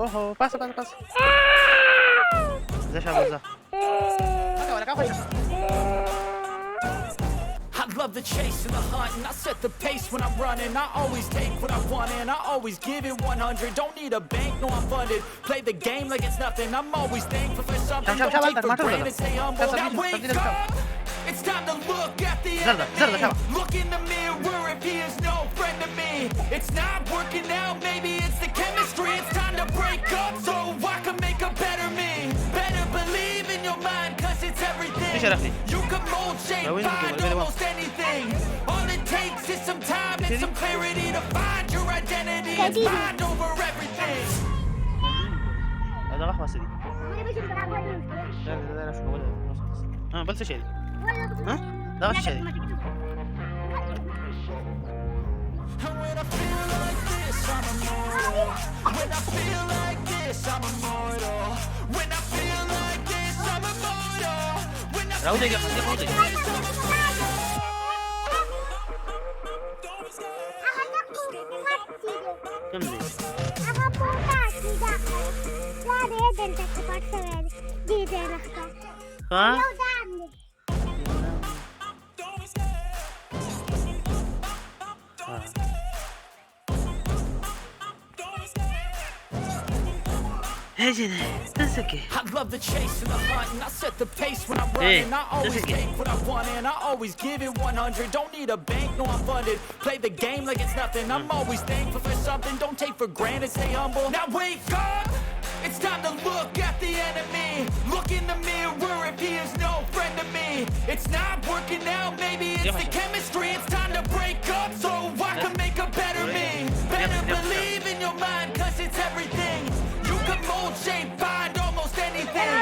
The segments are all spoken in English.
Oho, passa. Zé Chabuza. I love the chase and the hunt, and I set the pace when I'm running. I always take what I want and I always give it 100. Don't need a bank, no I'm funded. Play the game like it's nothing. I'm always thankful for something. Don't take for granted, stay humble. Now wake up. It's time to look at the enemy. Look in the mirror if he is no friend to me. It's not working out, maybe it's the chemistry. It's time to break up so I can make a better me. Better believe in your mind, cause it's everything. You can mold, shape, find almost anything. All it takes is some time and some clarity to find your identity. It's mind over everything. هذا راح واسدي. لا شو ولا. بس شيء. ها؟ لا مش شيء. When I feel like this, I'm immortal. When I feel like this, I'm immortal. When I feel like this, I'm immortal. When I feel like this, I'm I love the chase and the hunt, and I set the pace when I'm running. I always take what I want and I always give it 100. Don't need a bank, no I'm funded. Play the game like it's nothing. I'm always thankful for something. Don't take for granted, stay humble. Now wake up. It's time to look at the enemy. Look in the mirror if he is no friend to me. It's not working out, maybe it's the chemistry. It's time to break up so I can make a better me. Better believe in your mind, cause it's everything. You can mold, shape, find almost anything.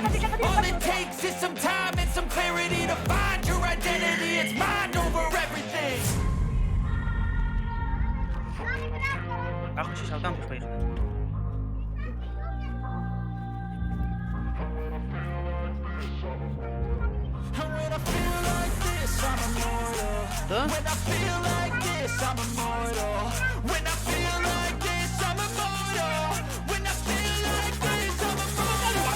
All it takes is some time and some clarity to find your identity. It's mind over everything. When I feel like this, I'm immortal. When I feel like this, I'm immortal. When I feel like this, I'm immortal. When I feel like this, I'm immortal.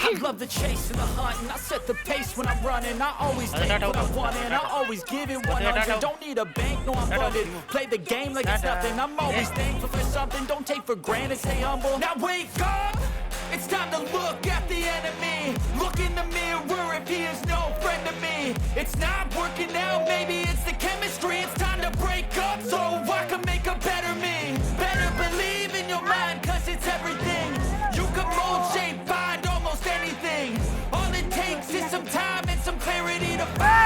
I love the chase and the hunt, and I set the pace when I'm running. I always take what I want and I always give it 100. Don't need a bank, no I'm funded. Play the game like it's nothing. I'm always thankful for something. Don't take for granted, stay humble. Now wake up. It's time to look at the enemy. Look in the mirror if he is no friend to me. It's not working out, maybe it's the chemistry. It's time to break up so I can make a better me. Better believe in your mind, cause it's everything. You can mold, shape, find almost anything. All it takes is some time and some clarity to find